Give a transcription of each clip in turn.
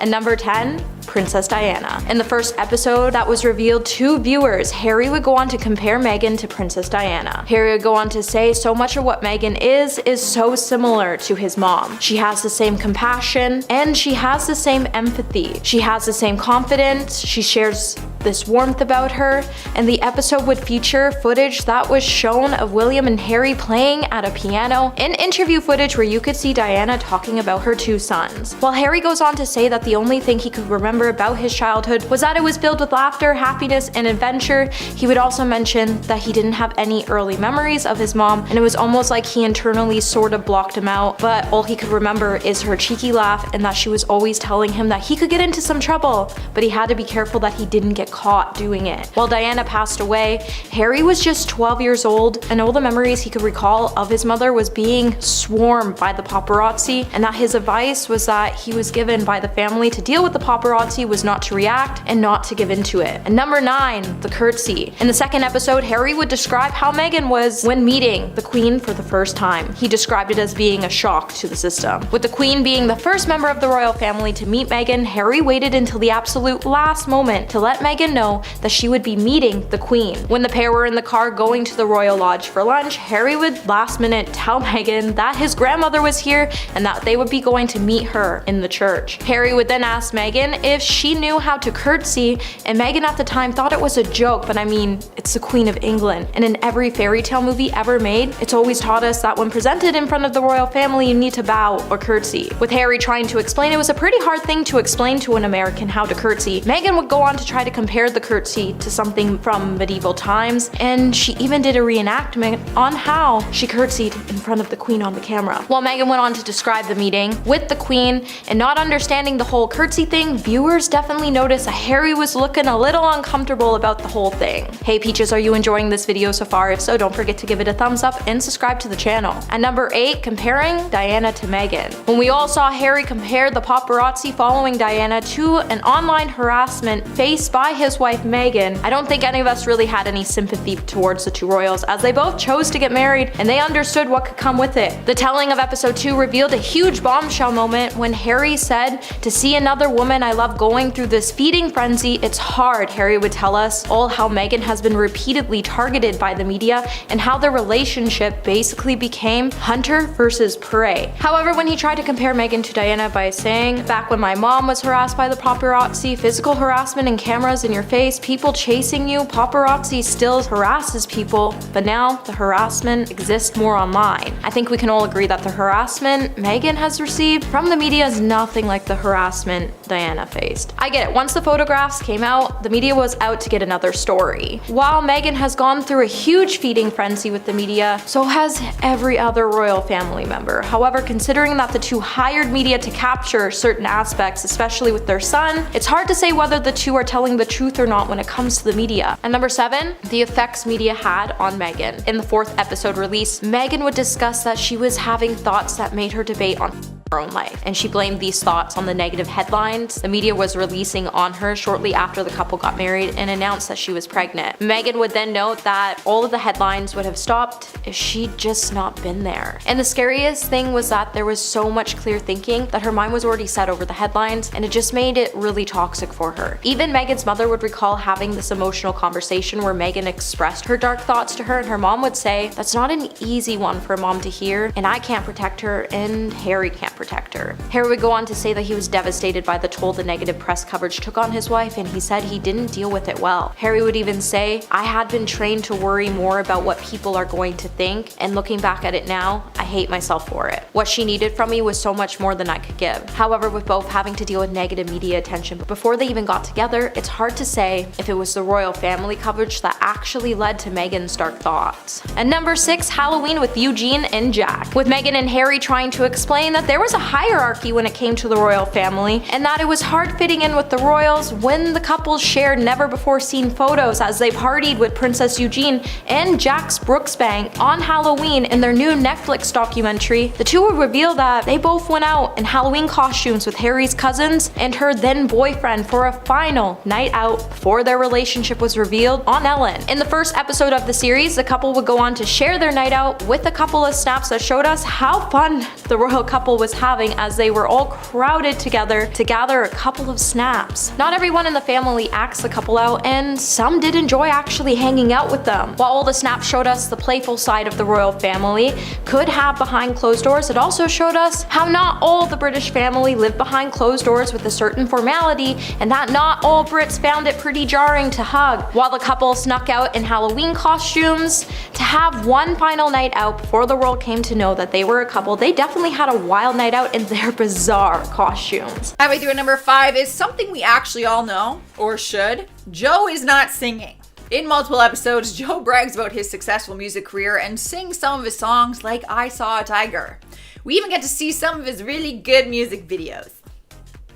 And number 10, Princess Diana. In the first episode that was revealed to viewers, Harry would go on to compare Meghan to Princess Diana. Harry would go on to say so much of what Meghan is so similar to his mom. She has the same compassion and she has the same empathy. She has the same confidence. She shares this warmth about her, and the episode would feature footage that was shown of William and Harry playing at a piano, and interview footage where you could see Diana talking about her two sons. While Harry goes on to say that the only thing he could remember about his childhood was that it was filled with laughter, happiness, and adventure, he would also mention that he didn't have any early memories of his mom, and it was almost like he internally sort of blocked him out, but all he could remember is her cheeky laugh and that she was always telling him that he could get into some trouble, but he had to be careful that he didn't get caught doing it. While Diana passed away, Harry was just 12 years old, and all the memories he could recall of his mother was being swarmed by the paparazzi, and that his advice was that he was given by the family to deal with the paparazzi was not to react and not to give into it. And number 9, the curtsy. In the second episode, Harry would describe how Meghan was when meeting the Queen for the first time. He described it as being a shock to the system. With the Queen being the first member of the royal family to meet Meghan, Harry waited until the absolute last moment to let Meghan know that she would be meeting the Queen. When the pair were in the car going to the Royal Lodge for lunch, Harry would last minute tell Meghan that his grandmother was here and that they would be going to meet her in the church. Harry would then ask Meghan if she knew how to curtsy, and Meghan at the time thought it was a joke, but I mean, it's the Queen of England, and in every fairy tale movie ever made, it's always taught us that when presented in front of the royal family, you need to bow or curtsy. With Harry trying to explain it was a pretty hard thing to explain to an American how to curtsy, Meghan would go on to try to compare the curtsy to something from medieval times, and she even did a reenactment on how she curtsied in front of the Queen on the camera. While Meghan went on to describe the meeting with the Queen and not understanding the whole curtsy thing, viewers definitely noticed that Harry was looking a little uncomfortable about the whole thing. Hey Peaches, are you enjoying this video so far? If so, don't forget to give it a thumbs up and subscribe to the channel. At number 8, comparing Diana to Meghan. When we all saw Harry compare the paparazzi following Diana to an online harassment faced by his wife Meghan, I don't think any of us really had any sympathy towards the two royals, as they both chose to get married and they understood what could come with it. The telling of episode 2 revealed a huge bombshell moment when Harry said, "To see another woman I love going through this feeding frenzy, it's hard." Harry would tell us all how Meghan has been repeatedly targeted by the media and how their relationship basically became hunter versus prey. However, when he tried to compare Meghan to Diana by saying, "Back when my mom was harassed by the paparazzi, physical harassment and cameras in your face, people chasing you, paparazzi still harasses people, but now the harassment exists more online." I think we can all agree that the harassment Meghan has received from the media is nothing like the harassment Diana faced. I get it, once the photographs came out, the media was out to get another story. While Meghan has gone through a huge feeding frenzy with the media, so has every other royal family member. However, considering that the two hired media to capture certain aspects, especially with their son, it's hard to say whether the two are telling the truth or not when it comes to the media. And number 7, the effects media had on Meghan. In the 4th episode release, Meghan would discuss that she was having thoughts that made her debate on her own life, and she blamed these thoughts on the negative headlines the media was releasing on her shortly after the couple got married and announced that she was pregnant. Meghan would then note that all of the headlines would have stopped if she'd just not been there. And the scariest thing was that there was so much clear thinking that her mind was already set over the headlines, and it just made it really toxic for her. Even Meghan's mother would recall having this emotional conversation where Meghan expressed her dark thoughts to her, and her mom would say, "That's not an easy one for a mom to hear, and I can't protect her, and Harry can't protect her." Harry would go on to say that he was devastated by the toll the negative press coverage took on his wife, and he said he didn't deal with it well. Harry would even say, "I had been trained to worry more about what people are going to think, and looking back at it now, I hate myself for it. What she needed from me was so much more than I could give." However, with both having to deal with negative media attention before they even got together, it's hard to say if it was the royal family coverage that actually led to Meghan's dark thoughts. And number 6, Halloween with Eugene and Jack. With Meghan and Harry trying to explain that there was a hierarchy when it came to the royal family, and that it was hard fitting in with the royals when the couple shared never before seen photos as they partied with Princess Eugene and Jack's Brooksbank on Halloween in their new Netflix documentary, the two would reveal that they both went out in Halloween costumes with Harry's cousins and her then boyfriend for a final night out before their relationship was revealed on Ellen. In the first episode of the series, the couple would go on to share their night out with a couple of snaps that showed us how fun the royal couple was having as they were all crowded together to gather a couple of snaps. Not everyone in the family acts the couple out, and some did enjoy actually hanging out with them. While all the snaps showed us the playful side of the royal family could have behind closed doors, it also showed us how not all the British family lived behind closed doors with a certain formality, and that not all Brits found it pretty jarring to hug. While the couple snuck out in Halloween costumes to have one final night out before the world came to know that they were a couple, they definitely had a wild night out in their bizarre costumes. Halfway through at number 5 is something we actually all know, or should. Joe is not singing. In multiple episodes, Joe brags about his successful music career and sings some of his songs like I Saw a Tiger. We even get to see some of his really good music videos.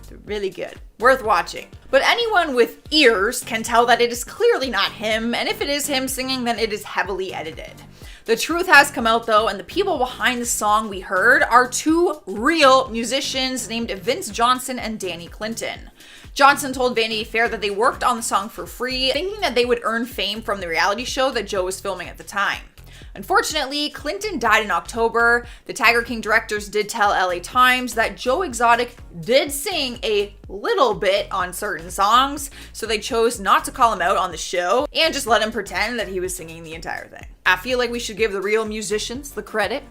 They're really good. Worth watching. But anyone with ears can tell that it is clearly not him, and if it is him singing, then it is heavily edited. The truth has come out though, and the people behind the song we heard are two real musicians named Vince Johnson and Danny Clinton. Johnson told Vanity Fair that they worked on the song for free, thinking that they would earn fame from the reality show that Joe was filming at the time. Unfortunately, Clinton died in October. The Tiger King directors did tell LA Times that Joe Exotic did sing a little bit on certain songs, so they chose not to call him out on the show and just let him pretend that he was singing the entire thing. I feel like we should give the real musicians the credit,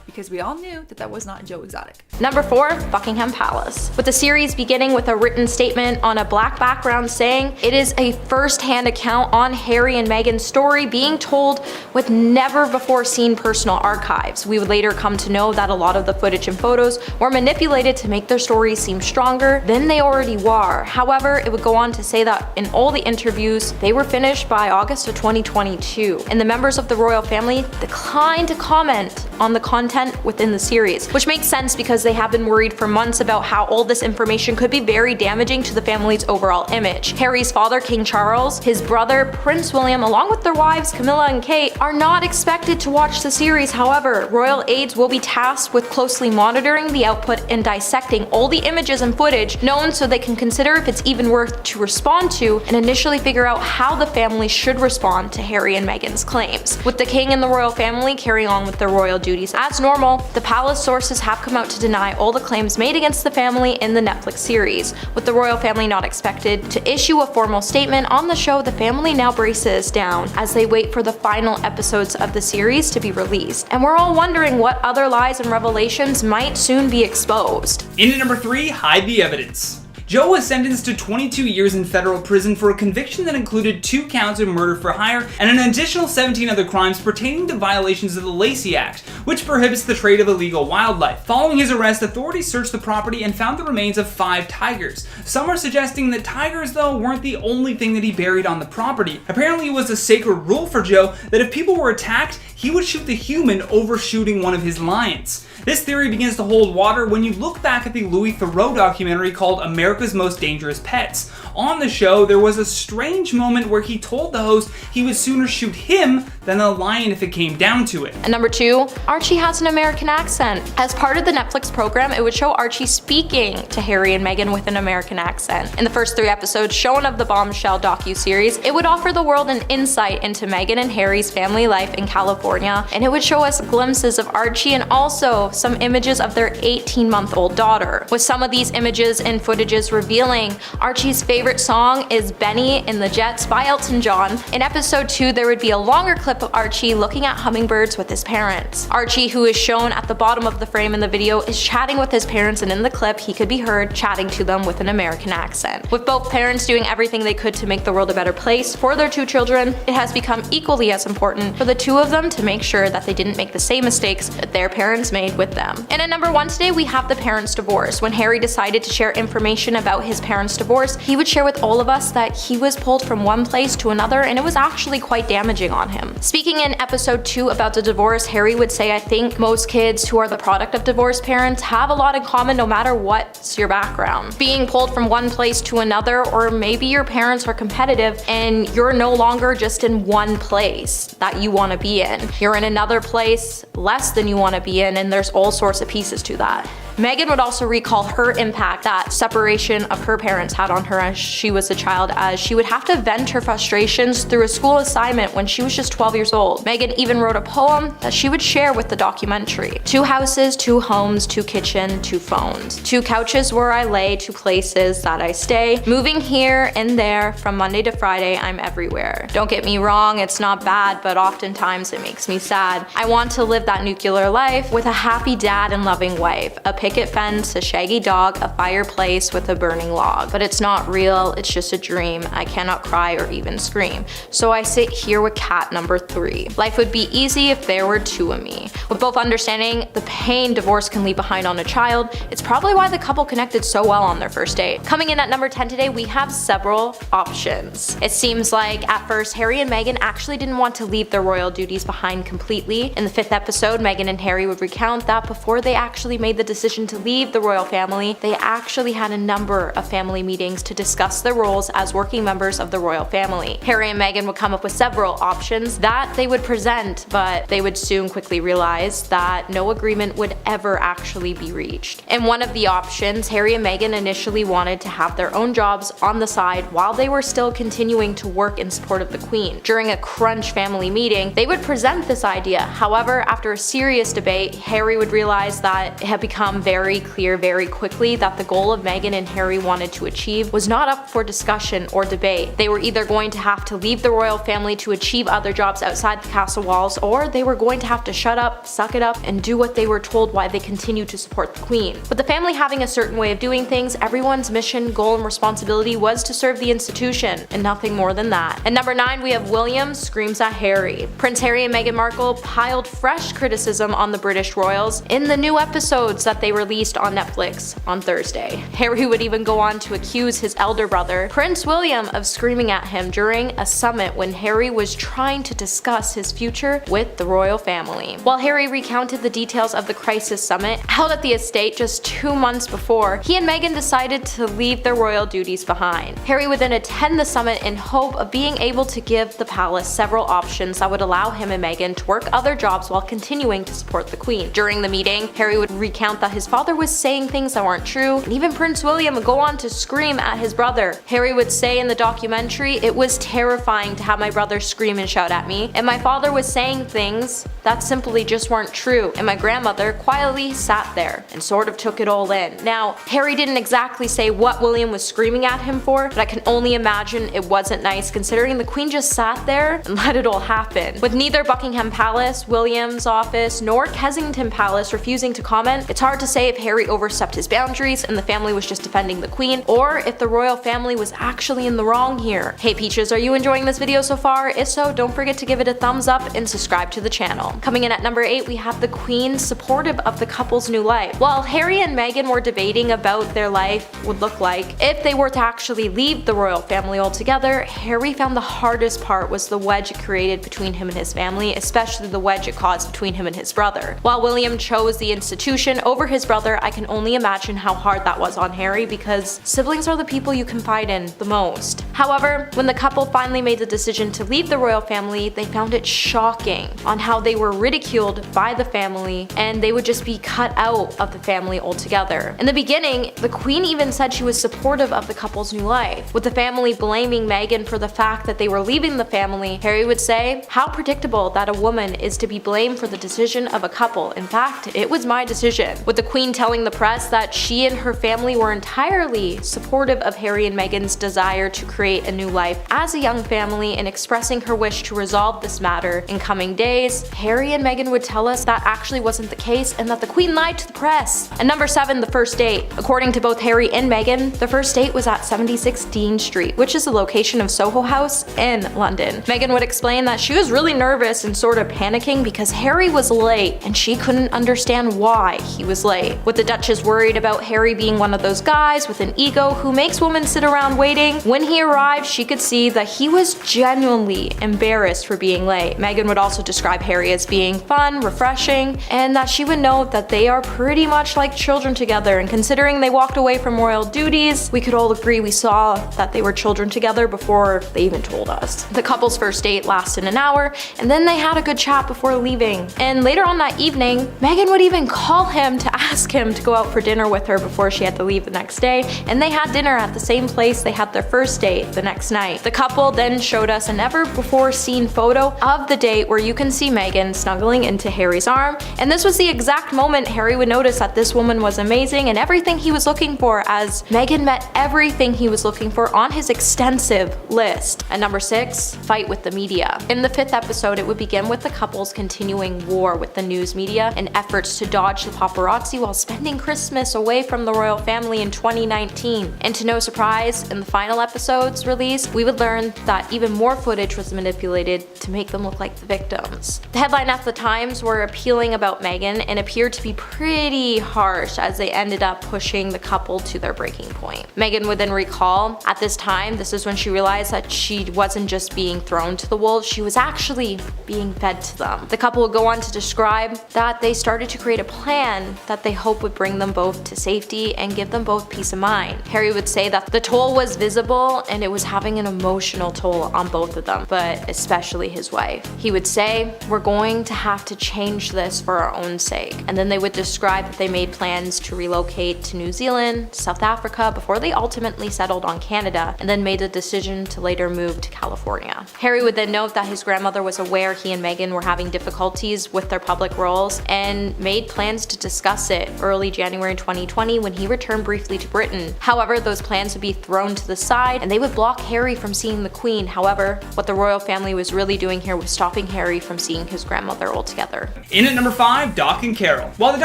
because we all knew that that was not Joe Exotic. Number 4, Buckingham Palace. With the series beginning with a written statement on a black background saying it is a first-hand account on Harry and Meghan's story being told with never before seen personal archives. We would later come to know that a lot of the footage and photos were manipulated to make their stories seem stronger than they already were. However, it would go on to say that in all the interviews, they were finished by August of 2022, and the members of the royal family declined to comment on the content within the series, which makes sense because they have been worried for months about how all this information could be very damaging to the family's overall image. Harry's father, King Charles, his brother, Prince William, along with their wives, Camilla and Kate, are not expected to watch the series. However, royal aides will be tasked with closely monitoring the output and dissecting all the images and footage known so they can consider if it's even worth to respond to and initially figure out how the family should respond to Harry and Meghan's claims. With the king and the royal family carrying on with their royal duties as normal, the palace sources have come out to deny all the claims made against the family in the Netflix series. With the royal family not expected to issue a formal statement on the show, the family now braces down as they wait for the final episodes of the series to be released. And we're all wondering what other lies and revelations might soon be exposed. In at number 3, hide the evidence. Joe was sentenced to 22 years in federal prison for a conviction that included 2 counts of murder for hire and an additional 17 other crimes pertaining to violations of the Lacey Act, which prohibits the trade of illegal wildlife. Following his arrest, authorities searched the property and found the remains of 5 tigers. Some are suggesting that tigers, though, weren't the only thing that he buried on the property. Apparently, it was a sacred rule for Joe that if people were attacked, he would shoot the human over shooting one of his lions. This theory begins to hold water when you look back at the Louis Theroux documentary called America's Most Dangerous Pets. On the show, there was a strange moment where he told the host he would sooner shoot him than a lion if it came down to it. And number 2, Archie has an American accent. As part of the Netflix program, it would show Archie speaking to Harry and Meghan with an American accent. In the first 3 episodes shown of the Bombshell docuseries, it would offer the world an insight into Meghan and Harry's family life in California, and it would show us glimpses of Archie and also some images of their 18-month-old daughter, with some of these images and footages revealing Archie's favorite song is Benny in the Jets by Elton John. In episode 2, there would be a longer clip of Archie looking at hummingbirds with his parents. Archie, who is shown at the bottom of the frame in the video, is chatting with his parents, and in the clip, he could be heard chatting to them with an American accent. With both parents doing everything they could to make the world a better place for their 2 children, it has become equally as important for the 2 of them to make sure that they didn't make the same mistakes that their parents made with them. And at number 1 today, we have the parents' divorce. When Harry decided to share information about his parents' divorce, he would share with all of us that he was pulled from one place to another, and it was actually quite damaging on him. Speaking in episode 2 about the divorce, Harry would say, I think most kids who are the product of divorced parents have a lot in common no matter what's your background. Being pulled from one place to another, or maybe your parents are competitive and you're no longer just in one place that you want to be in. You're in another place less than you want to be in, and there's all sorts of pieces to that. Meghan would also recall her impact that separation of her parents had on her as she was a child, as she would have to vent her frustrations through a school assignment when she was just 12 years old. Meghan even wrote a poem that she would share with the documentary. 2 houses, 2 homes, 2 kitchen, 2 phones. 2 couches where I lay, 2 places that I stay. Moving here and there, from Monday to Friday, I'm everywhere. Don't get me wrong, it's not bad, but oftentimes it makes me sad. I want to live that nuclear life with a happy dad and loving wife, a picket fence, a shaggy dog, a fireplace with a burning log. But it's not real, it's just a dream. I cannot cry or even scream. So I sit here with cat number 3. Life would be easy if there were 2 of me. With both understanding the pain divorce can leave behind on a child, it's probably why the couple connected so well on their first date. Coming in at number 10 today, we have several options. It seems like at first Harry and Meghan actually didn't want to leave their royal duties behind completely. In the 5th episode, Meghan and Harry would recount that before they actually made the decision to leave the royal family, they actually had a number of family meetings to discuss their roles as working members of the royal family. Harry and Meghan would come up with several options that they would present, but they would soon quickly realize that no agreement would ever actually be reached. In one of the options, Harry and Meghan initially wanted to have their own jobs on the side while they were still continuing to work in support of the Queen. During a crunch family meeting, they would present this idea. However, after a serious debate, Harry would realize that it had become very clear very quickly that the goal of Meghan and Harry wanted to achieve was not up for discussion or debate. They were either going to have to leave the royal family to achieve other jobs outside the castle walls, or they were going to have to shut up, suck it up, and do what they were told while they continued to support the Queen. With the family having a certain way of doing things, everyone's mission, goal, and responsibility was to serve the institution, and nothing more than that. At number 9, we have William screams at Harry. Prince Harry and Meghan Markle piled fresh criticism on the British royals in the new episodes that they released on Netflix on Thursday. Harry would even go on to accuse his elder brother, Prince William, of screaming at him during a summit when Harry was trying to discuss his future with the royal family. While Harry recounted the details of the crisis summit held at the estate just 2 months before, he and Meghan decided to leave their royal duties behind. Harry would then attend the summit in hope of being able to give the palace several options that would allow him and Meghan to work other jobs while continuing to support the Queen. During the meeting, Harry would recount that his father was saying things that weren't true, and even Prince William would go on to scream at his brother. Harry would say in the documentary, "It was terrifying to have my brother scream and shout at me, and my father was saying things that simply just weren't true, and my grandmother quietly sat there and sort of took it all in." Now, Harry didn't exactly say what William was screaming at him for, but I can only imagine it wasn't nice considering the Queen just sat there and let it all happen. With neither Buckingham Palace, William's office, nor Kensington Palace refusing to comment, it's hard to say if Harry overstepped his boundaries and the family was just defending the Queen, or if the royal family was actually in the wrong here. Hey Peaches, are you enjoying this video so far? If so, don't forget to give it a thumbs up and subscribe to the channel. Coming in at number 8, we have the Queen supportive of the couple's new life. While Harry and Meghan were debating about their life would look like if they were to actually leave the royal family altogether, Harry found the hardest part was the wedge it created between him and his family, especially the wedge it caused between him and his brother. While William chose the institution over his brother, I can only imagine how hard that was on Harry because siblings are the people you confide in the most. However, when the couple finally made the decision to leave the royal family, they found it shocking on how they were ridiculed by the family and they would just be cut out of the family altogether. In the beginning, the Queen even said she was supportive of the couple's new life. With the family blaming Meghan for the fact that they were leaving the family, Harry would say, "How predictable that a woman is to be blamed for the decision of a couple. In fact, it was my decision." With the Queen telling the press that she and her family were entirely supportive of Harry and Meghan's desire to create a new life as a young family and expressing her wish to resolve this matter in coming days, Harry and Meghan would tell us that actually wasn't the case and that the Queen lied to the press. At number 7, the first date. According to both Harry and Meghan, the first date was at 76 Dean Street, which is the location of Soho House in London. Meghan would explain that she was really nervous and sort of panicking because Harry was late and she couldn't understand why he was late. With the Duchess worried about Harry being one of those guys with an ego who makes women sit around waiting, when he arrived she could see that he was genuinely embarrassed for being late. Meghan would also describe Harry as as being fun, refreshing, and that she would note that they are pretty much like children together. And considering they walked away from royal duties, we could all agree we saw that they were children together before they even told us. The couple's first date lasted an hour, and then they had a good chat before leaving. And later on that evening, Meghan would even call him to ask him to go out for dinner with her before she had to leave the next day, and they had dinner at the same place they had their first date the next night. The couple then showed us a never before seen photo of the date where you can see Meghan snuggling into Harry's arm, and this was the exact moment Harry would notice that this woman was amazing and everything he was looking for, as Meghan met everything he was looking for on his extensive list. And number 6, fight with the media. In the 5th episode, it would begin with the couple's continuing war with the news media and efforts to dodge the paparazzi while spending Christmas away from the royal family in 2019. And to no surprise, in the final episode's release, we would learn that even more footage was manipulated to make them look like the victims. The headline at the Times were appealing about Meghan and appeared to be pretty harsh, as they ended up pushing the couple to their breaking point. Meghan would then recall, at this time, this is when she realized that she wasn't just being thrown to the wolves, she was actually being fed to them. The couple would go on to describe that they started to create a plan that they hope would bring them both to safety and give them both peace of mind. Harry would say that the toll was visible and it was having an emotional toll on both of them, but especially his wife. He would say, "We're going to have to change this for our own sake." And then they would describe that they made plans to relocate to New Zealand, South Africa, before they ultimately settled on Canada, and then made the decision to later move to California. Harry would then note that his grandmother was aware he and Meghan were having difficulties with their public roles and made plans to discuss it early January 2020 when he returned briefly to Britain. However, those plans would be thrown to the side and they would block Harry from seeing the Queen. However, what the royal family was really doing here was stopping Harry from seeing his grandmother altogether. In at number 5, Doc and Carol. While the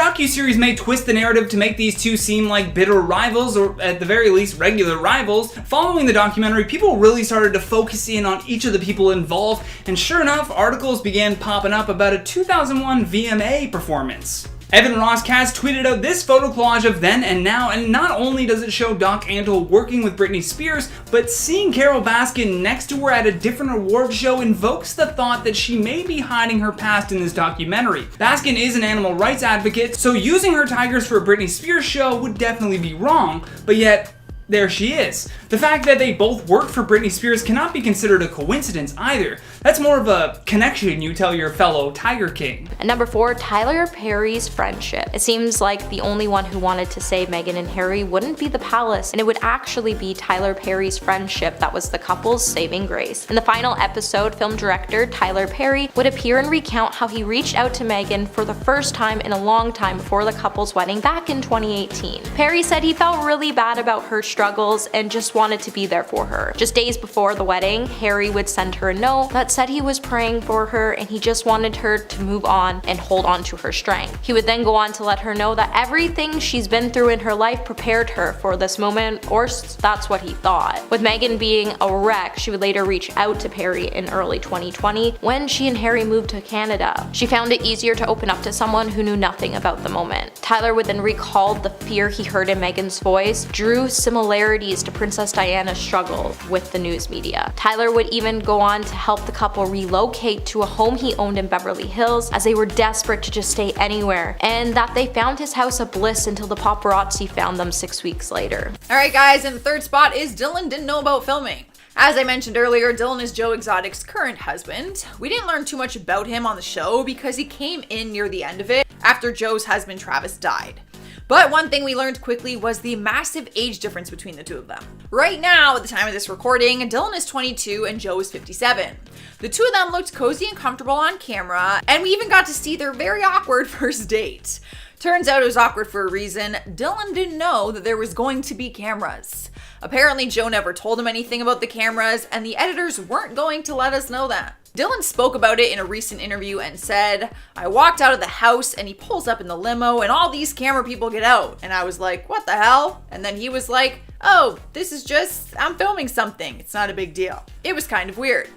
docuseries may twist the narrative to make these two seem like bitter rivals, or at the very least regular rivals, following the documentary, people really started to focus in on each of the people involved, and sure enough, articles began popping up about a 2001 VMA performance. Evan Ross-Katz tweeted out this photo collage of then and now, and not only does it show Doc Antle working with Britney Spears, but seeing Carol Baskin next to her at a different award show invokes the thought that she may be hiding her past in this documentary. Baskin is an animal rights advocate, so using her tigers for a Britney Spears show would definitely be wrong, but yet, there she is. The fact that they both worked for Britney Spears cannot be considered a coincidence either. That's more of a connection you tell your fellow Tiger King. And number 4, Tyler Perry's friendship. It seems like the only one who wanted to save Meghan and Harry wouldn't be the palace, and it would actually be Tyler Perry's friendship that was the couple's saving grace. In the final episode, film director Tyler Perry would appear and recount how he reached out to Meghan for the first time in a long time before the couple's wedding back in 2018. Perry said he felt really bad about her struggles and just wanted to be there for her. Just days before the wedding, Harry would send her a note that said he was praying for her and he just wanted her to move on and hold on to her strength. He would then go on to let her know that everything she's been through in her life prepared her for this moment, or that's what he thought. With Meghan being a wreck, she would later reach out to Perry in early 2020 when she and Harry moved to Canada. She found it easier to open up to someone who knew nothing about the moment. Tyler would then recall the fear he heard in Meghan's voice drew similarities to Princess Diana's struggle with the news media. Tyler would even go on to help the couple relocate to a home he owned in Beverly Hills, as they were desperate to just stay anywhere, and that they found his house a bliss until the paparazzi found them 6 weeks later. Alright guys, and the third spot is Dylan didn't know about filming. As I mentioned earlier, Dylan is Joe Exotic's current husband. We didn't learn too much about him on the show because he came in near the end of it after Joe's husband Travis died. But one thing we learned quickly was the massive age difference between the two of them. Right now, at the time of this recording, Dylan is 22 and Joe is 57. The two of them looked cozy and comfortable on camera, and we even got to see their very awkward first date. Turns out it was awkward for a reason. Dylan didn't know that there was going to be cameras. Apparently, Joe never told him anything about the cameras, and the editors weren't going to let us know that. Dylan spoke about it in a recent interview and said, "I walked out of the house and he pulls up in the limo and all these camera people get out. And I was like, what the hell?" And then he was like, "Oh, this is just, I'm filming something. It's not a big deal." It was kind of weird.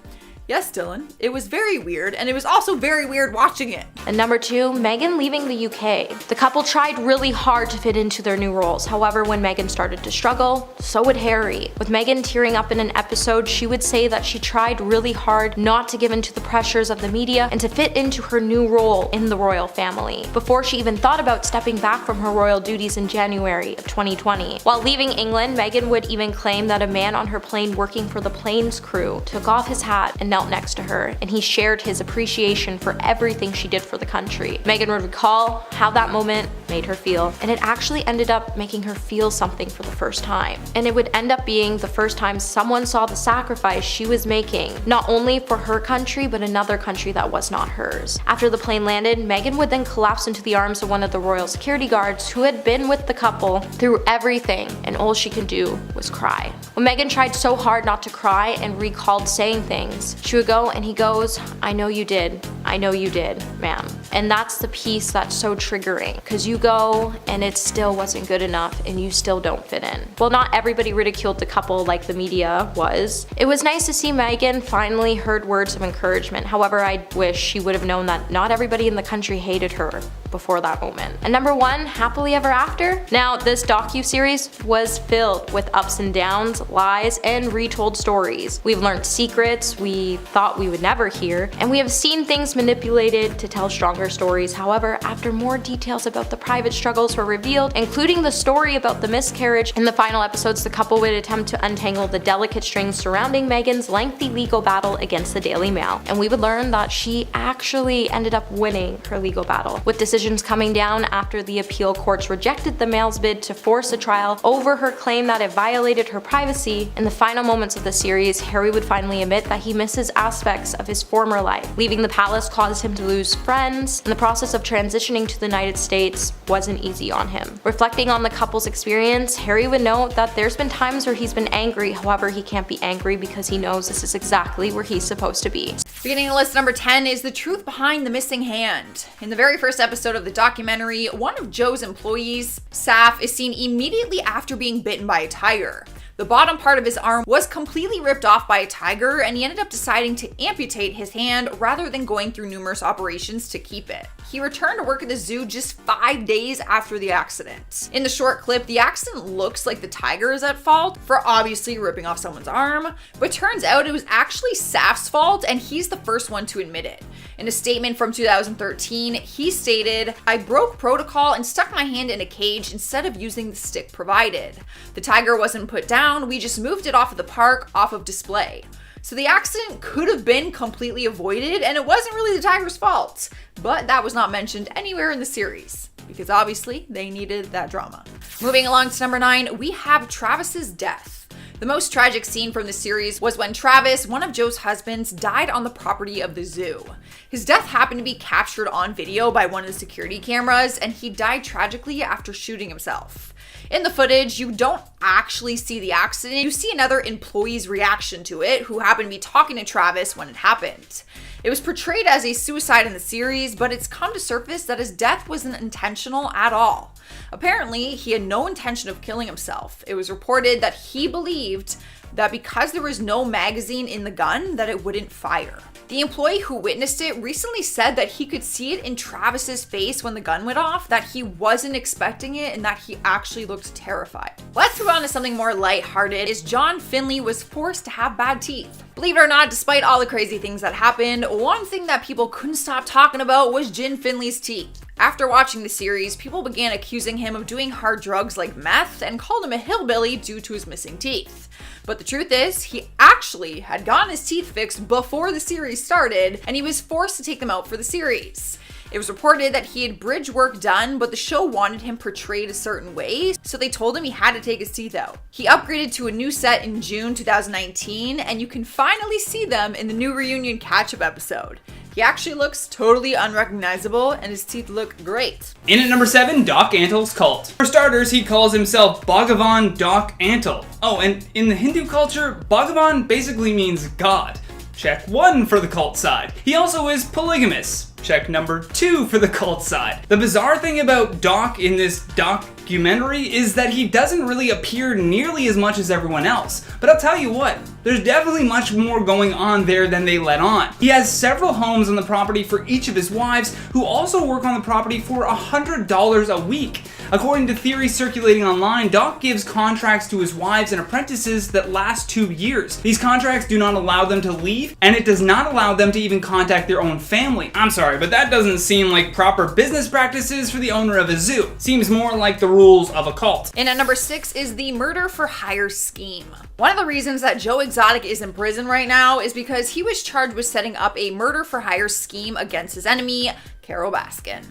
Yes, Dylan, it was very weird, and it was also very weird watching it. And number 2, Meghan leaving the UK. The couple tried really hard to fit into their new roles. However, when Meghan started to struggle, so would Harry. With Meghan tearing up in an episode, she would say that she tried really hard not to give in to the pressures of the media and to fit into her new role in the royal family, before she even thought about stepping back from her royal duties in January of 2020. While leaving England, Meghan would even claim that a man on her plane working for the plane's crew took off his hat and knelt next to her, and he shared his appreciation for everything she did for the country. Meghan would recall how that moment made her feel, and it actually ended up making her feel something for the first time. And it would end up being the first time someone saw the sacrifice she was making, not only for her country, but another country that was not hers. After the plane landed, Meghan would then collapse into the arms of one of the royal security guards who had been with the couple through everything, and all she could do was cry. When Meghan tried so hard not to cry and recalled saying things, she would go and he goes, "I know you did. I know you did, ma'am." And that's the piece that's so triggering, because you go and it still wasn't good enough and you still don't fit in. Well, not everybody ridiculed the couple like the media was. It was nice to see Meghan finally heard words of encouragement. However, I wish she would have known that not everybody in the country hated her before that moment. And number 1, happily ever after? Now, this docuseries was filled with ups and downs, lies, and retold stories. We've learned secrets we thought we would never hear, and we have seen things manipulated to tell stronger stories. However, after more details about the private struggles were revealed, including the story about the miscarriage, in the final episodes, the couple would attempt to untangle the delicate strings surrounding Meghan's lengthy legal battle against the Daily Mail. And we would learn that she actually ended up winning her legal battle, with decisions coming down after the appeal courts rejected the Mail's bid to force a trial over her claim that it violated her privacy. In the final moments of the series, Harry would finally admit that he misses aspects of his former life. Leaving the palace caused him to lose friends, and the process of transitioning to the United States wasn't easy on him. Reflecting on the couple's experience, Harry would note that there's been times where he's been angry, however he can't be angry because he knows this is exactly where he's supposed to be. Beginning of list number 10 is the truth behind the missing hand. In the very first episode of the documentary, one of Joe's employees, Saf, is seen immediately after being bitten by a tiger. The bottom part of his arm was completely ripped off by a tiger, and he ended up deciding to amputate his hand rather than going through numerous operations to keep it. He returned to work at the zoo just 5 days after the accident. In the short clip, the accident looks like the tiger is at fault for obviously ripping off someone's arm, but turns out it was actually Saf's fault, and he's the first one to admit it. In a statement from 2013, he stated, "I broke protocol and stuck my hand in a cage instead of using the stick provided. The tiger wasn't put down, we just moved it off of the park, off of display." So the accident could have been completely avoided, and it wasn't really the tiger's fault. But that was not mentioned anywhere in the series, because obviously they needed that drama. Moving along to number 9, we have Travis's death. The most tragic scene from the series was when Travis, one of Joe's husbands, died on the property of the zoo. His death happened to be captured on video by one of the security cameras, and he died tragically after shooting himself. In the footage, you don't actually see the accident. You see another employee's reaction to it, who happened to be talking to Travis when it happened. It was portrayed as a suicide in the series, but it's come to surface that his death wasn't intentional at all. Apparently, he had no intention of killing himself. It was reported that he believed that because there was no magazine in the gun, that it wouldn't fire. The employee who witnessed it recently said that he could see it in Travis's face when the gun went off, that he wasn't expecting it, and that he actually looked terrified. Let's move on to something more lighthearted, is John Finlay was forced to have bad teeth. Believe it or not, despite all the crazy things that happened, one thing that people couldn't stop talking about was Jin Finlay's teeth. After watching the series, people began accusing him of doing hard drugs like meth and called him a hillbilly due to his missing teeth. But the truth is, he actually had gotten his teeth fixed before the series started, and he was forced to take them out for the series. It was reported that he had bridge work done, but the show wanted him portrayed a certain way, so they told him he had to take his teeth out. He upgraded to a new set in June 2019, and you can finally see them in the new reunion catch-up episode. He actually looks totally unrecognizable, and his teeth look great. In at number 7, Doc Antle's cult. For starters, he calls himself Bhagavan Doc Antle. Oh, and in the Hindu culture, Bhagavan basically means God. Check 1 for the cult side. He also is polygamous. Check number 2 for the cult side. The bizarre thing about Doc in this documentary is that he doesn't really appear nearly as much as everyone else. But I'll tell you what, there's definitely much more going on there than they let on. He has several homes on the property for each of his wives, who also work on the property for $100 a week. According to theories circulating online, Doc gives contracts to his wives and apprentices that last 2 years. These contracts do not allow them to leave, and it does not allow them to even contact their own family. I'm sorry, but that doesn't seem like proper business practices for the owner of a zoo. Seems more like the rules of a cult. And at number 6 is the murder for hire scheme. One of the reasons that Joe Exotic is in prison right now is because he was charged with setting up a murder for hire scheme against his enemy, Carol Baskin.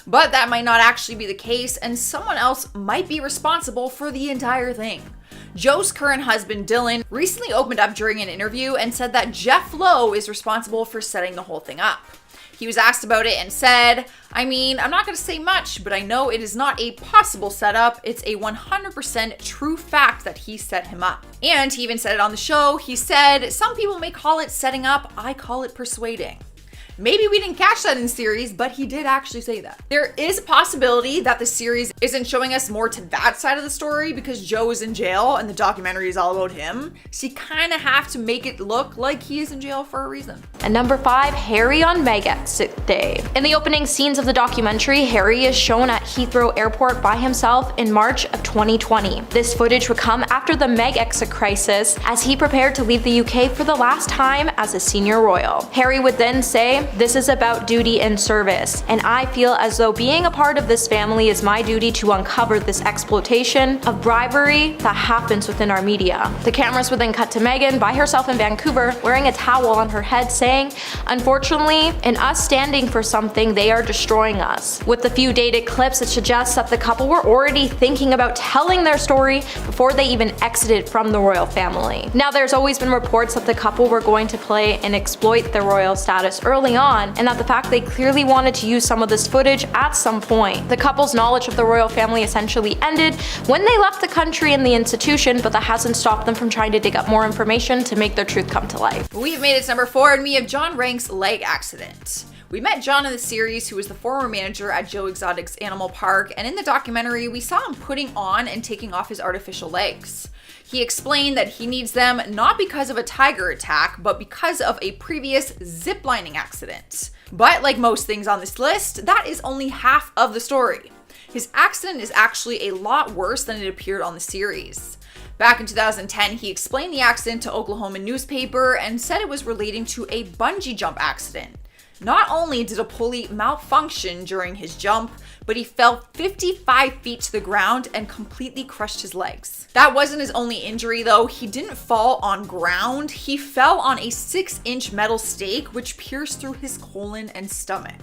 But that might not actually be the case, and someone else might be responsible for the entire thing. Joe's current husband, Dylan, recently opened up during an interview and said that Jeff Lowe is responsible for setting the whole thing up. He was asked about it and said, I'm not going to say much, but I know it is not a possible setup. It's a 100% true fact that he set him up. And he even said it on the show. He said, some people may call it setting up. I call it persuading. Maybe we didn't catch that in the series, but he did actually say that. There is a possibility that the series isn't showing us more to that side of the story because Joe is in jail and the documentary is all about him. So you kind of have to make it look like he is in jail for a reason. And number 5, Harry on Meg exit day. In the opening scenes of the documentary, Harry is shown at Heathrow Airport by himself in March of 2020. This footage would come after the Meg exit crisis as he prepared to leave the UK for the last time as a senior royal. Harry would then say, this is about duty and service, and I feel as though being a part of this family is my duty to uncover this exploitation of bribery that happens within our media. The cameras would then cut to Meghan by herself in Vancouver wearing a towel on her head saying, unfortunately, in us standing for something, they are destroying us. With the few dated clips, it suggests that the couple were already thinking about telling their story before they even exited from the royal family. Now, there's always been reports that the couple were going to play and exploit their royal status early on, and that the fact they clearly wanted to use some of this footage at some point. The couple's knowledge of the royal family essentially ended when they left the country and the institution, but that hasn't stopped them from trying to dig up more information to make their truth come to life. We've made it to number 4, and we have John Rank's leg accident. We met John in the series, who was the former manager at Joe Exotic's Animal Park, and in the documentary, we saw him putting on and taking off his artificial legs. He explained that he needs them not because of a tiger attack, but because of a previous ziplining accident. But like most things on this list, that is only half of the story. His accident is actually a lot worse than it appeared on the series. Back in 2010, he explained the accident to Oklahoma newspaper and said it was relating to a bungee jump accident. Not only did a pulley malfunction during his jump, but he fell 55 feet to the ground and completely crushed his legs. That wasn't his only injury though. He didn't fall on ground. He fell on a 6-inch metal stake which pierced through his colon and stomach.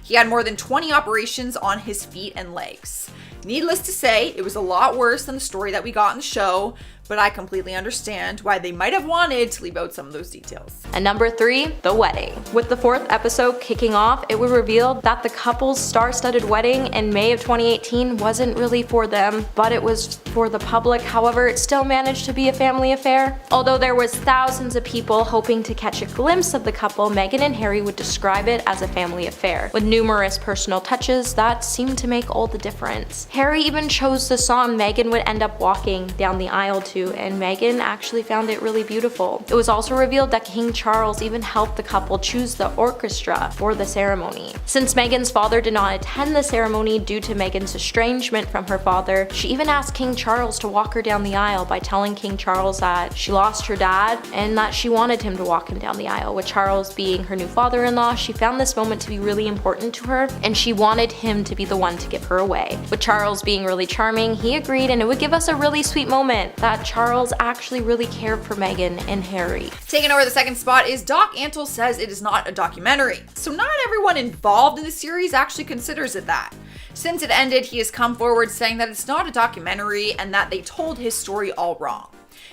He had more than 20 operations on his feet and legs. Needless to say, it was a lot worse than the story that we got in the show, but I completely understand why they might have wanted to leave out some of those details. And number 3, the wedding. With the 4th episode kicking off, it was revealed that the couple's star-studded wedding in May of 2018 wasn't really for them, but it was for the public. However, it still managed to be a family affair. Although there was thousands of people hoping to catch a glimpse of the couple, Meghan and Harry would describe it as a family affair, with numerous personal touches that seemed to make all the difference. Harry even chose the song Meghan would end up walking down the aisle to, and Meghan actually found it really beautiful. It was also revealed that King Charles even helped the couple choose the orchestra for the ceremony. Since Meghan's father did not attend the ceremony due to Meghan's estrangement from her father, she even asked King Charles to walk her down the aisle by telling King Charles that she lost her dad and that she wanted him to walk him down the aisle. With Charles being her new father-in-law, she found this moment to be really important to her, and she wanted him to be the one to give her away. With Charles being really charming, he agreed, and it would give us a really sweet moment that Charles actually really cared for Meghan and Harry. Taking over the second spot is Doc Antle says it is not a documentary. So not everyone involved in the series actually considers it that. Since it ended, he has come forward saying that it's not a documentary and that they told his story all wrong.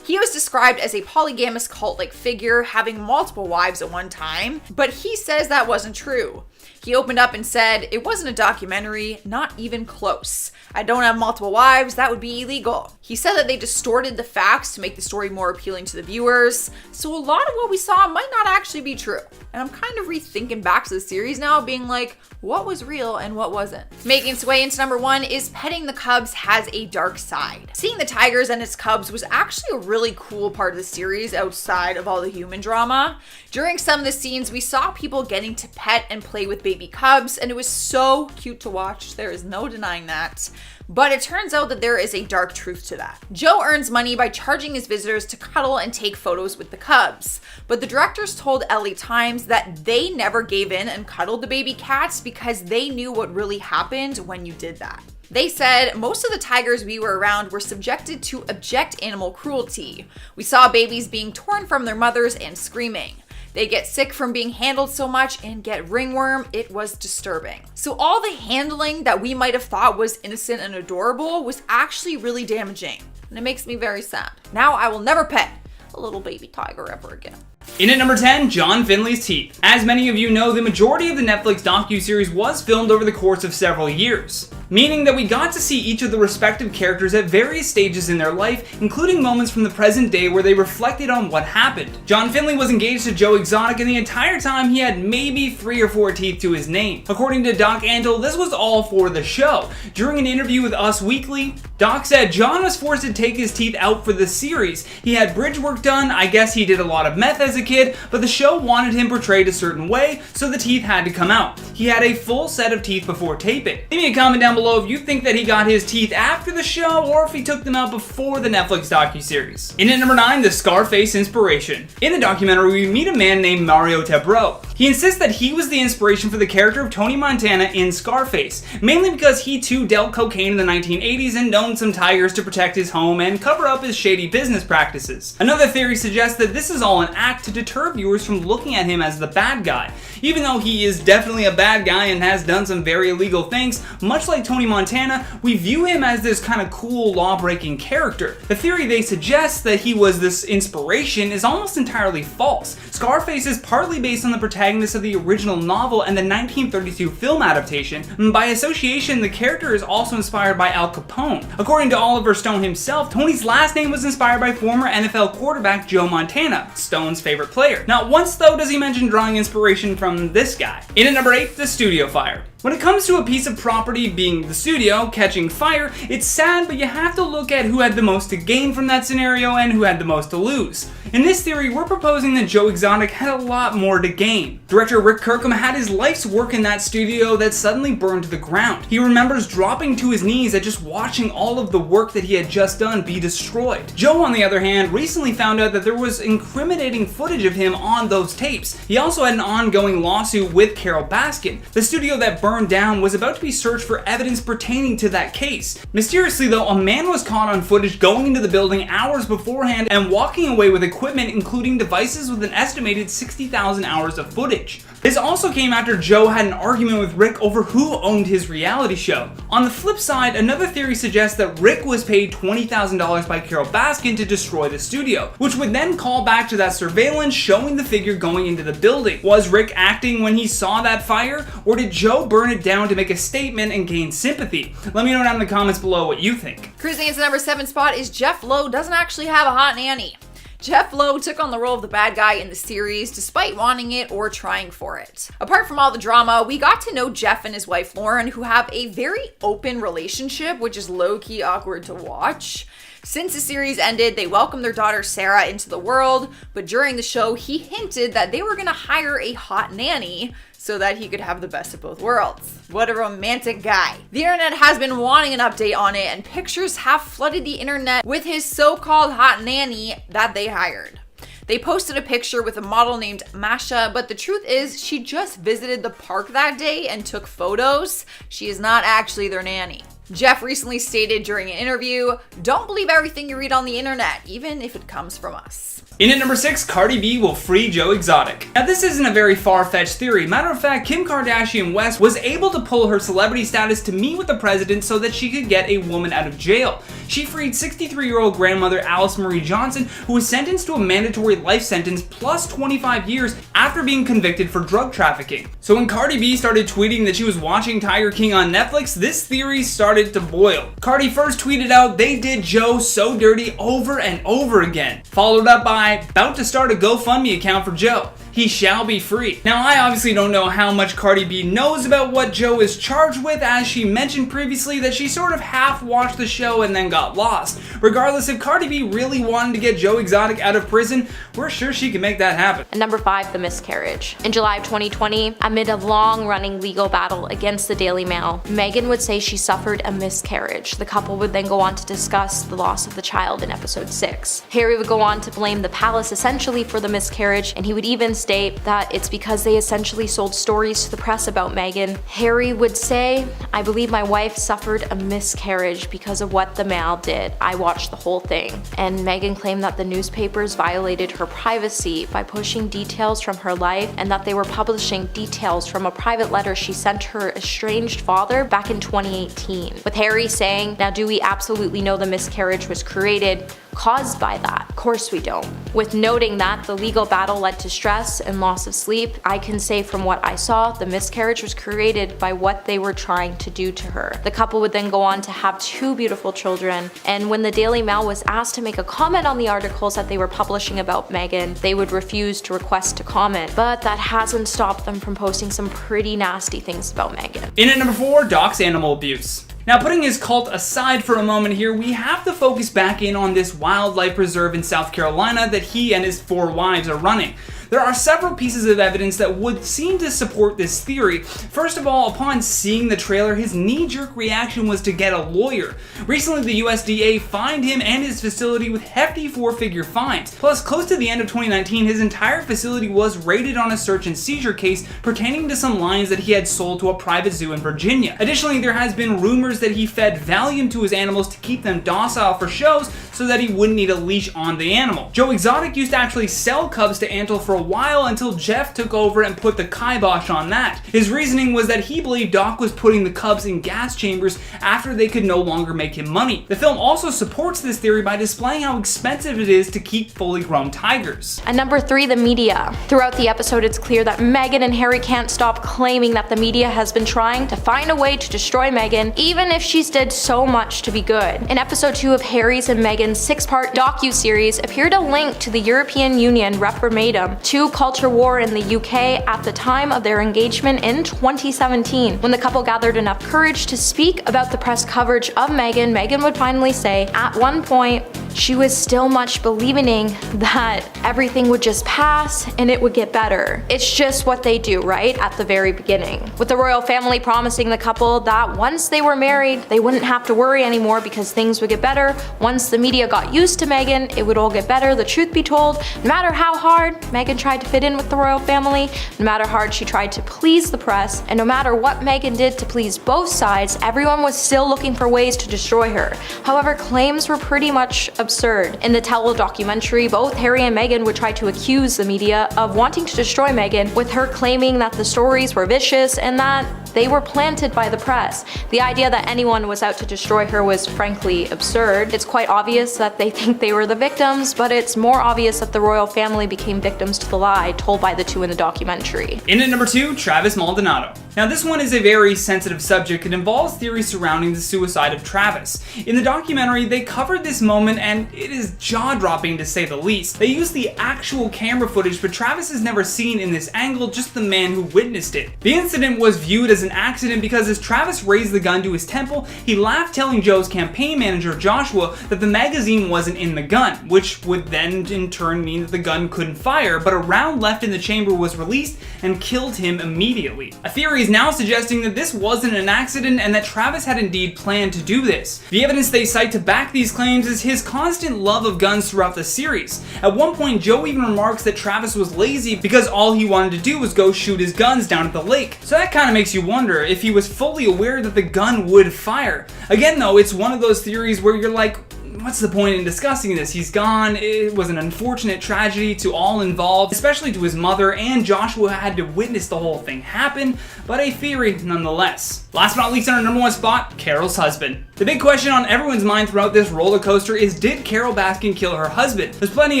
He was described as a polygamous cult-like figure, having multiple wives at one time, but he says that wasn't true. He opened up and said, "It wasn't a documentary, not even close. I don't have multiple wives, that would be illegal." He said that they distorted the facts to make the story more appealing to the viewers, so a lot of what we saw might not actually be true. And I'm kind of rethinking back to the series now, being like, what was real and what wasn't? Making its way into number 1 is petting the cubs has a dark side. Seeing the tigers and its cubs was actually a really cool part of the series outside of all the human drama. During some of the scenes, we saw people getting to pet and play with baby cubs, and it was so cute to watch. There is no denying that. But it turns out that there is a dark truth to that. Joe earns money by charging his visitors to cuddle and take photos with the cubs. But the directors told LA Times that they never gave in and cuddled the baby cats because they knew what really happened when you did that. They said most of the tigers we were around were subjected to abject animal cruelty. We saw babies being torn from their mothers and screaming. They get sick from being handled so much and get ringworm. It was disturbing. So all the handling that we might have thought was innocent and adorable was actually really damaging. And it makes me very sad. Now I will never pet a little baby tiger ever again. In at number 10, John Finlay's teeth. As many of you know, the majority of the Netflix docuseries was filmed over the course of several years, meaning that we got to see each of the respective characters at various stages in their life, including moments from the present day where they reflected on what happened. John Finlay was engaged to Joe Exotic, and the entire time he had maybe 3 or 4 teeth to his name. According to Doc Antle, this was all for the show. During an interview with Us Weekly, Doc said John was forced to take his teeth out for the series. He had bridge work done, I guess he did a lot of meth as a kid, but the show wanted him portrayed a certain way, so the teeth had to come out. He had a full set of teeth before taping. Leave me a comment down below if you think that he got his teeth after the show or if he took them out before the Netflix docuseries. In at number 9, the Scarface inspiration. In the documentary, we meet a man named Mario Tebro. He insists that he was the inspiration for the character of Tony Montana in Scarface, mainly because he too dealt cocaine in the 1980s and owned some tigers to protect his home and cover up his shady business practices. Another theory suggests that this is all an act to deter viewers from looking at him as the bad guy. Even though he is definitely a bad guy and has done some very illegal things, much like Tony Montana, we view him as this kind of cool law-breaking character. The theory they suggest that he was this inspiration is almost entirely false. Scarface is partly based on the protagonist of the original novel and the 1932 film adaptation. By association, the character is also inspired by Al Capone. According to Oliver Stone himself, Tony's last name was inspired by former NFL quarterback Joe Montana, Stone's favorite player. Not once though does he mention drawing inspiration from this guy. In at number 8, the studio fire. When it comes to a piece of property, being the studio, catching fire, it's sad, but you have to look at who had the most to gain from that scenario and who had the most to lose. In this theory, we're proposing that Joe Exotic had a lot more to gain. Director Rick Kirkham had his life's work in that studio that suddenly burned to the ground. He remembers dropping to his knees at just watching all of the work that he had just done be destroyed. Joe, on the other hand, recently found out that there was incriminating footage of him on those tapes. He also had an ongoing lawsuit with Carol Baskin. The studio that burned down was about to be searched for evidence pertaining to that case. Mysteriously though, a man was caught on footage going into the building hours beforehand and walking away with equipment including devices with an estimated 60,000 hours of footage. This also came after Joe had an argument with Rick over who owned his reality show. On the flip side, another theory suggests that Rick was paid $20,000 by Carol Baskin to destroy the studio, which would then call back to that surveillance showing the figure going into the building. Was Rick acting when he saw that fire, or did Joe burn it down to make a statement and gain sympathy? Let me know down in the comments below what you think. Cruising into the number 7 spot is Jeff Lowe doesn't actually have a hot nanny. Jeff Lowe took on the role of the bad guy in the series despite wanting it or trying for it. Apart from all the drama, we got to know Jeff and his wife Lauren, who have a very open relationship, which is low-key awkward to watch. Since the series ended, they welcomed their daughter Sarah into the world, but during the show, he hinted that they were gonna hire a hot nanny so that he could have the best of both worlds. What a romantic guy. The internet has been wanting an update on it, and pictures have flooded the internet with his so-called hot nanny that they hired. They posted a picture with a model named Masha, but the truth is she just visited the park that day and took photos. She is not actually their nanny. Jeff recently stated during an interview, "Don't believe everything you read on the internet, even if it comes from us." In at number 6, Cardi B will free Joe Exotic. Now this isn't a very far-fetched theory. Matter of fact, Kim Kardashian West was able to pull her celebrity status to meet with the president so that she could get a woman out of jail. She freed 63-year-old grandmother Alice Marie Johnson, who was sentenced to a mandatory life sentence plus 25 years after being convicted for drug trafficking. So when Cardi B started tweeting that she was watching Tiger King on Netflix, this theory started to boil. Cardi first tweeted out, "They did Joe so dirty over and over again," followed up by, "About to start a GoFundMe account for Joe. He shall be free." Now, I obviously don't know how much Cardi B knows about what Joe is charged with, as she mentioned previously that she sort of half watched the show and then got lost. Regardless, if Cardi B really wanted to get Joe Exotic out of prison, we're sure she can make that happen. And number 5, the miscarriage. In July of 2020, amid a long-running legal battle against the Daily Mail, Meghan would say she suffered a miscarriage. The couple would then go on to discuss the loss of the child in episode 6. Harry would go on to blame the palace essentially for the miscarriage, and he would even state that it's because they essentially sold stories to the press about Meghan. Harry would say, "I believe my wife suffered a miscarriage because of what the Mail did. I watched the whole thing." And Meghan claimed that the newspapers violated her privacy by pushing details from her life, and that they were publishing details from a private letter she sent her estranged father back in 2018. With Harry saying, "Now do we absolutely know the miscarriage was created caused by that? Of course we don't." With noting that the legal battle led to stress and loss of sleep, I can say from what I saw, the miscarriage was created by what they were trying to do to her. The couple would then go on to have 2 beautiful children, and when the Daily Mail was asked to make a comment on the articles that they were publishing about Meghan, they would refuse to request to comment, but that hasn't stopped them from posting some pretty nasty things about Meghan. In at number 4, Doc's animal abuse. Now, putting his cult aside for a moment here, we have to focus back in on this wildlife preserve in South Carolina that he and his 4 wives are running. There are several pieces of evidence that would seem to support this theory. First of all, upon seeing the trailer, his knee-jerk reaction was to get a lawyer. Recently, the USDA fined him and his facility with hefty 4-figure fines. Plus, close to the end of 2019, his entire facility was raided on a search and seizure case pertaining to some lions that he had sold to a private zoo in Virginia. Additionally, there has been rumors that he fed Valium to his animals to keep them docile for shows so that he wouldn't need a leash on the animal. Joe Exotic used to actually sell cubs to Antle for a while until Jeff took over and put the kibosh on that. His reasoning was that he believed Doc was putting the cubs in gas chambers after they could no longer make him money. The film also supports this theory by displaying how expensive it is to keep fully grown tigers. And number 3, the media. Throughout the episode, it's clear that Meghan and Harry can't stop claiming that the media has been trying to find a way to destroy Meghan, even if she's did so much to be good. In episode 2 of Harry's and Meghan's 6-part docuseries appeared a link to the European Union referendum to culture war in the UK at the time of their engagement in 2017. When the couple gathered enough courage to speak about the press coverage of Meghan, Meghan would finally say, at one point, she was still much believing that everything would just pass and it would get better. It's just what they do, right? At the very beginning. With the royal family promising the couple that once they were married, they wouldn't have to worry anymore because things would get better. Once the media got used to Meghan, it would all get better. The truth be told, no matter how hard Meghan tried to fit in with the royal family, no matter how hard she tried to please the press, and no matter what Meghan did to please both sides, everyone was still looking for ways to destroy her. However, claims were pretty much absurd. In the documentary, both Harry and Meghan would try to accuse the media of wanting to destroy Meghan, with her claiming that the stories were vicious and that they were planted by the press. The idea that anyone was out to destroy her was frankly absurd. It's quite obvious that they think they were the victims, but it's more obvious that the royal family became victims to the lie told by the 2 in the documentary. In at number 2, Travis Maldonado. Now this one is a very sensitive subject. It involves theories surrounding the suicide of Travis. In the documentary, they covered this moment and it is jaw-dropping to say the least. They used the actual camera footage, but Travis is never seen in this angle, just the man who witnessed it. The incident was viewed as an accident because as Travis raised the gun to his temple, he laughed, telling Joe's campaign manager Joshua that the magazine wasn't in the gun, which would then in turn mean that the gun couldn't fire, but a round left in the chamber was released and killed him immediately. A theory is now suggesting that this wasn't an accident and that Travis had indeed planned to do this. The evidence they cite to back these claims is his constant love of guns throughout the series. At one point, Joe even remarks that Travis was lazy because all he wanted to do was go shoot his guns down at the lake. So that kind of makes you wonder if he was fully aware that the gun would fire. Again though, it's one of those theories where you're like, what's the point in discussing this? He's gone. It was an unfortunate tragedy to all involved, especially to his mother, and Joshua had to witness the whole thing happen, but a theory nonetheless. Last but not least, on our number one spot, Carol's husband. The big question on everyone's mind throughout this roller coaster is, did Carol Baskin kill her husband? There's plenty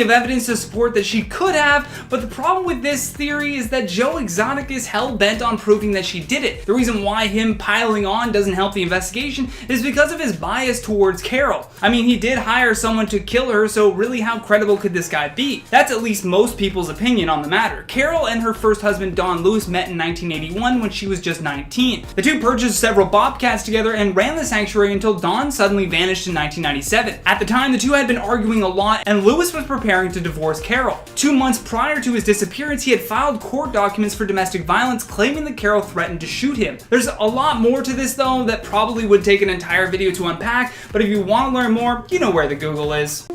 of evidence to support that she could have, but the problem with this theory is that Joe Exotic is hell-bent on proving that she did it. The reason why him piling on doesn't help the investigation is because of his bias towards Carol. I mean, he did hire someone to kill her, so really how credible could this guy be? That's at least most people's opinion on the matter. Carol and her first husband Don Lewis met in 1981 when she was just 19. The two purchased several bobcats together and ran the sanctuary until Don suddenly vanished in 1997. At the time, the two had been arguing a lot and Lewis was preparing to divorce Carol. 2 months prior to his disappearance, he had filed court documents for domestic violence claiming that Carol threatened to shoot him. There's a lot more to this though that probably would take an entire video to unpack, but if you want to learn more, you know where the Google is.